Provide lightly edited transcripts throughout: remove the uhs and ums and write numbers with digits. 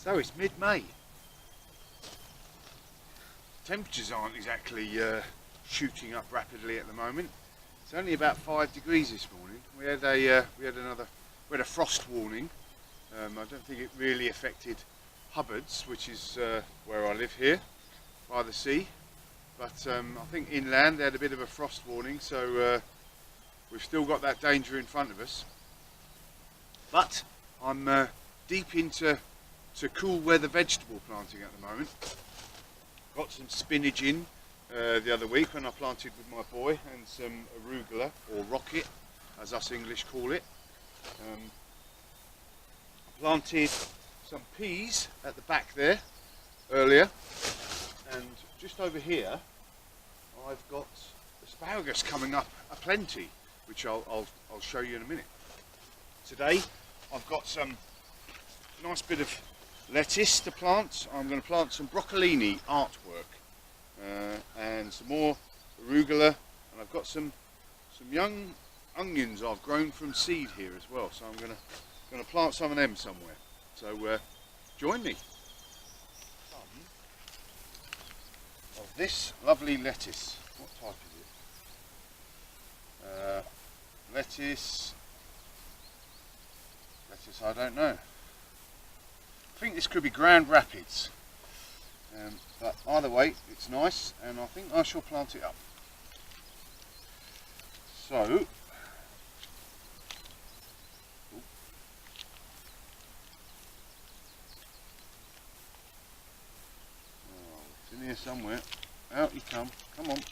So it's mid-May. Temperatures aren't exactly shooting up rapidly at the moment. It's only about 5 degrees this morning. We had a frost warning. I don't think it really affected Hubbard's, which is where I live here by the sea. But I think inland they had a bit of a frost warning, so we've still got that danger in front of us. But I'm deep into cool weather vegetable planting at the moment. Got some spinach in the other week when I planted with my boy, and some arugula, or rocket as us English call it. I planted some peas at the back there earlier, and just over here I've got asparagus coming up aplenty, which I'll show you in a minute. Today I've got some nice bit of lettuce to plant. I'm going to plant some broccolini artwork and some more arugula, and I've got some young onions I've grown from seed here as well, so I'm going to plant some of them somewhere. So join me. Some of this lovely lettuce. What type is it? Lettuce, I don't know. I think this could be Grand Rapids, but either way it's nice, and I think I shall plant it up. So, it's in here somewhere. Out you come on.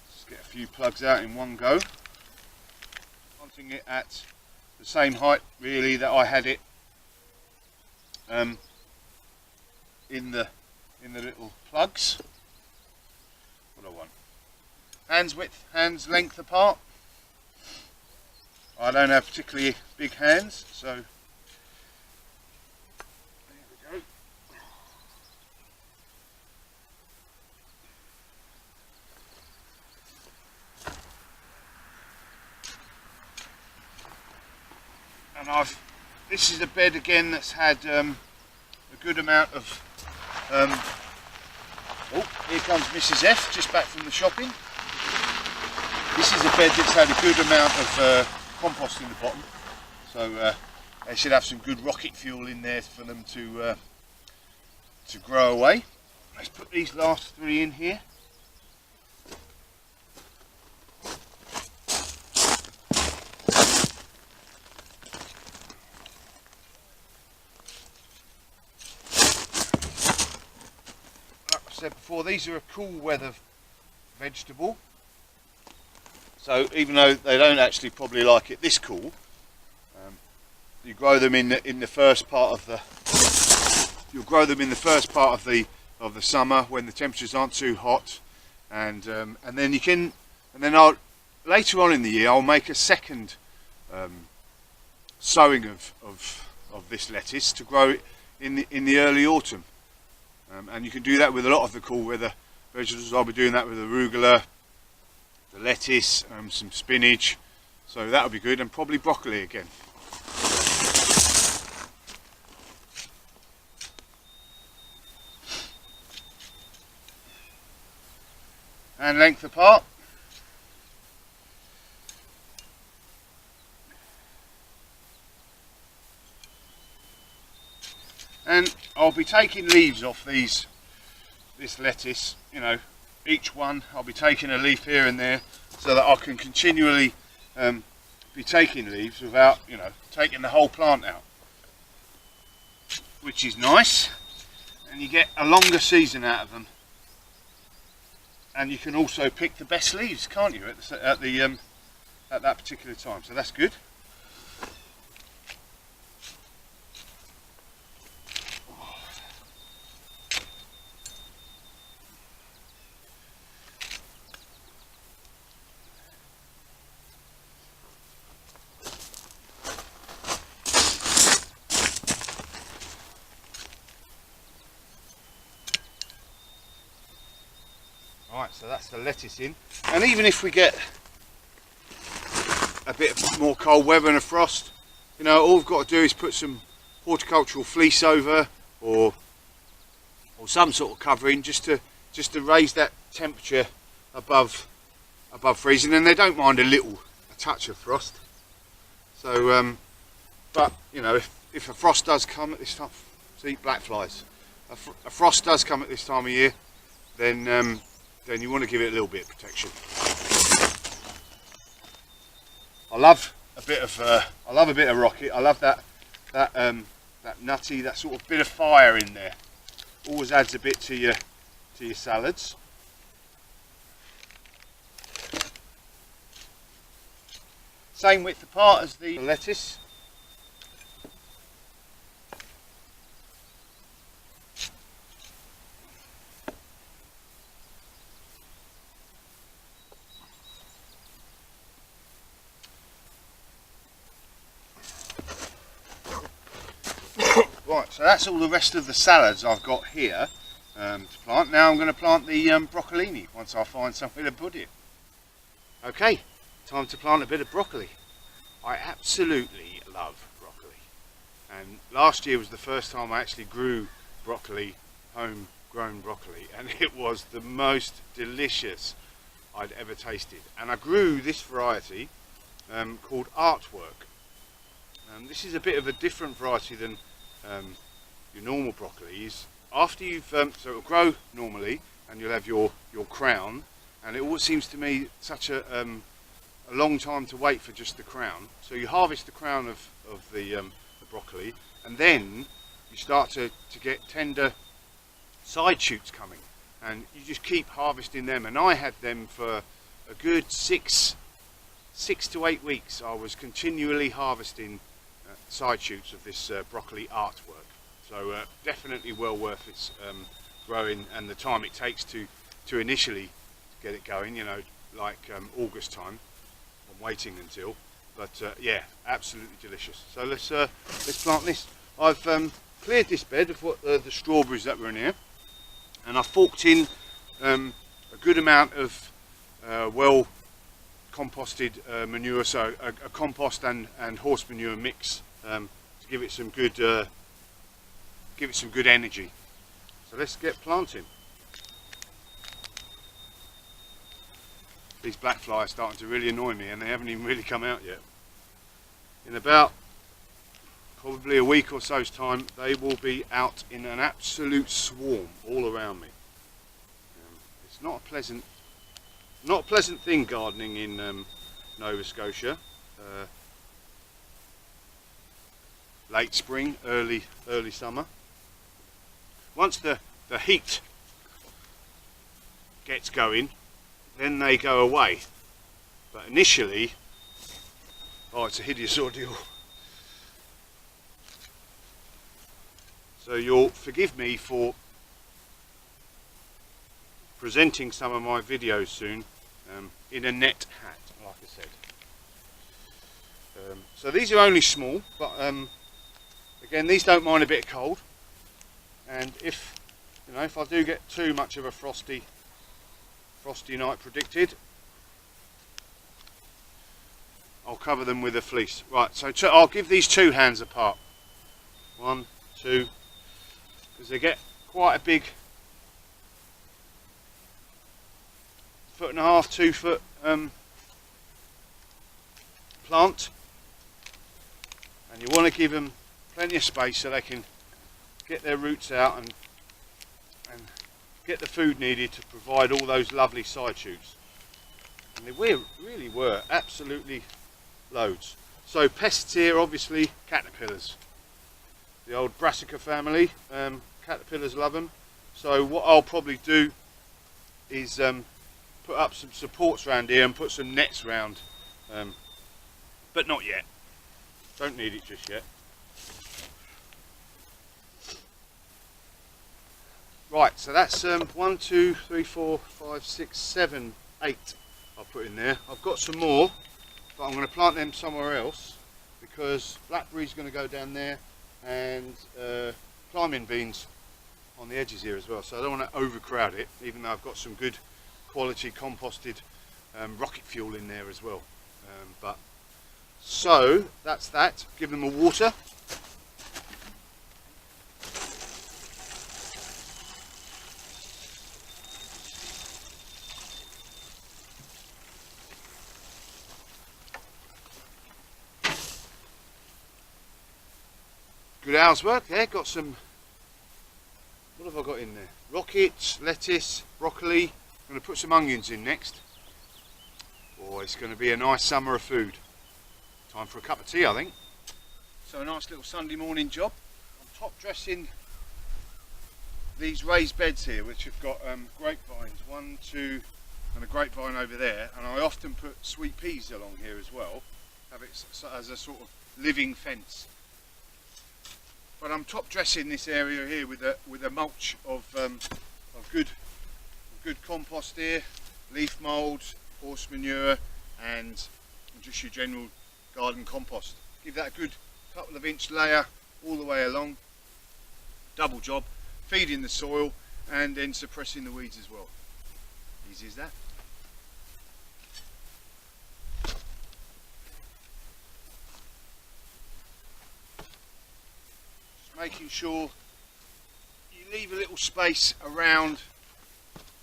Let's get a few plugs out in one go. Planting it at the same height really that I had it in the little plugs. What I want. Hands width, hands length apart. I don't have particularly big hands, so there we go. And this is a bed again that's had a good amount of, oh, here comes Mrs. F, just back from the shopping. This is a bed that's had a good amount of compost in the bottom, so they should have some good rocket fuel in there for them to grow away. Let's put these last three in here. Said before, these are a cool weather vegetable, so even though they don't actually probably like it this cool, you grow them in the first part of the summer when the temperatures aren't too hot, and then later on in the year I'll make a second sowing of this lettuce to grow it in the early autumn. And you can do that with a lot of the cool weather vegetables. I'll be doing that with arugula, the lettuce, some spinach, so that'll be good, and probably broccoli again. And length apart. And I'll be taking leaves off this lettuce, you know, each one I'll be taking a leaf here and there, so that I can continually be taking leaves without, you know, taking the whole plant out, which is nice, and you get a longer season out of them, and you can also pick the best leaves, can't you, at that particular time, so that's good. Right, so that's the lettuce in, and even if we get a bit more cold weather and a frost, you know, all we've got to do is put some horticultural fleece over, or some sort of covering, just to raise that temperature above freezing, and they don't mind a touch of frost. So but you know, if a frost does come at this time, see, black flies, a frost does come at this time of year, then you want to give it a little bit of protection. I love a bit of rocket. I love that nutty, that sort of bit of fire in there. Always adds a bit to your salads. Same width apart as the lettuce. Right, so that's all the rest of the salads I've got here to plant. Now I'm going to plant the broccolini once I find somewhere to put it. Okay, time to plant a bit of broccoli. I absolutely love broccoli, and last year was the first time I actually grew broccoli, homegrown broccoli, and it was the most delicious I'd ever tasted. And I grew this variety called Artwork. This is a bit of a different variety than your normal broccolis. After you've so it'll grow normally, and you'll have your crown, and it always seems to me such a long time to wait for just the crown. So you harvest the crown of the broccoli, and then you start to get tender side shoots coming, and you just keep harvesting them. And I had them for a good six to 8 weeks. I was continually harvesting side shoots of this broccoli Artwork. So definitely well worth its growing, and the time it takes to initially get it going, you know, like August time. I'm waiting until, but yeah, absolutely delicious. So let's plant this. I've cleared this bed of what the strawberries that were in here, and I forked in a good amount of well composted manure, so a compost and horse manure mix to give it some good energy. So let's get planting. These black flies are starting to really annoy me, and they haven't even really come out yet. In about probably a week or so's time, they will be out in an absolute swarm all around me. It's not a pleasant thing gardening in Nova Scotia. Late spring, early summer. Once the heat gets going, then they go away. But initially, oh, it's a hideous ordeal. So you'll forgive me for presenting some of my videos soon in a net hat, like I said. So these are only small, but again, these don't mind a bit of cold. And if I do get too much of a frosty night predicted, I'll cover them with a fleece. Right, so I'll give these 2 hands apart. 1, 2, because they get quite a big 1.5 to 2 foot plant, and you want to give them plenty of space so they can get their roots out and get the food needed to provide all those lovely side shoots. And they really were absolutely loads. So pests here, obviously caterpillars. The old Brassica family, caterpillars love them. So what I'll probably do is put up some supports around here and put some nets around, but not yet. Don't need it just yet. Right, so that's 1, 2, 3, 4, 5, 6, 7, 8 I'll put in there. I've got some more, but I'm going to plant them somewhere else because blackberry's going to go down there, and climbing beans on the edges here as well. So I don't want to overcrowd it, even though I've got some good quality composted rocket fuel in there as well. But So that's that. Give them a water. Good hour's work there. Got some, what have I got in there? Rockets, lettuce, broccoli. I'm going to put some onions in next. Oh, it's going to be a nice summer of food. Time for a cup of tea, I think. So a nice little Sunday morning job. I'm top dressing these raised beds here, which have got grapevines, 1, 2, and a grapevine over there. And I often put sweet peas along here as well, have it as a sort of living fence. But I'm top dressing this area here with a mulch of good compost here, leaf mould, horse manure, and just your general garden compost. Give that a good couple of inch layer all the way along. Double job, feeding the soil and then suppressing the weeds as well. Easy as that. Making sure you leave a little space around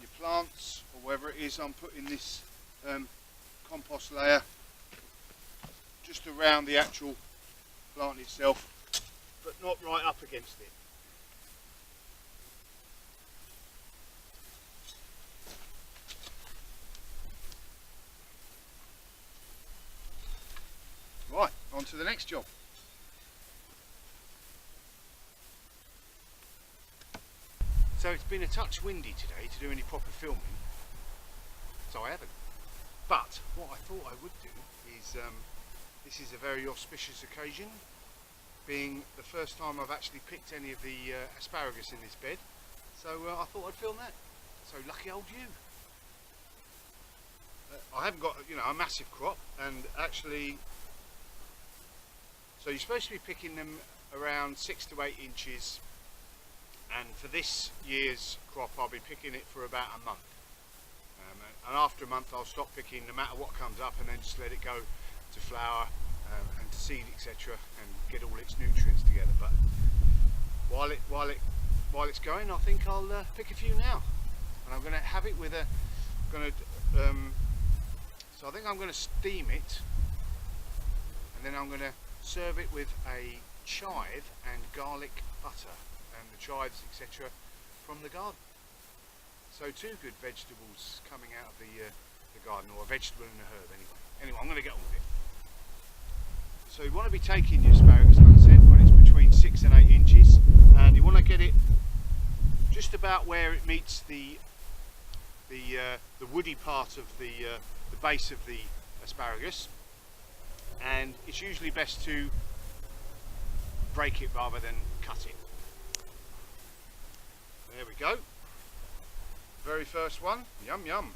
your plants or wherever it is I'm putting this compost layer, just around the actual plant itself, but not right up against it. Right, on to the next job. So it's been a touch windy today to do any proper filming, so I haven't. But what I thought I would do is, this is a very auspicious occasion, being the first time I've actually picked any of the asparagus in this bed, so I thought I'd film that. So lucky old you. I haven't got, you know, a massive crop, and actually, so you're supposed to be picking them around 6 to 8 inches. And for this year's crop I'll be picking it for about a month, and after a month I'll stop picking no matter what comes up, and then just let it go to flower and to seed, etc., and get all its nutrients together. But while it's going, I think I'll pick a few now, and I'm going to have it with a so I think I'm going to steam it, and then I'm going to serve it with a chive and garlic butter, and the chives, etc., from the garden. So 2 good vegetables coming out of the garden, or a vegetable and a herb anyway. I'm going to get on with it. So you want to be taking your asparagus, like I said, when it's between 6 and 8 inches, and you want to get it just about where it meets the woody part of the base of the asparagus, and it's usually best to break it rather than cut it. There we go. Very first one. Yum yum.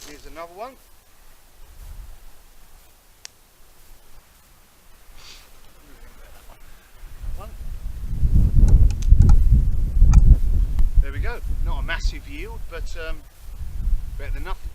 Here's another one. There we go. Not a massive yield, but better than nothing.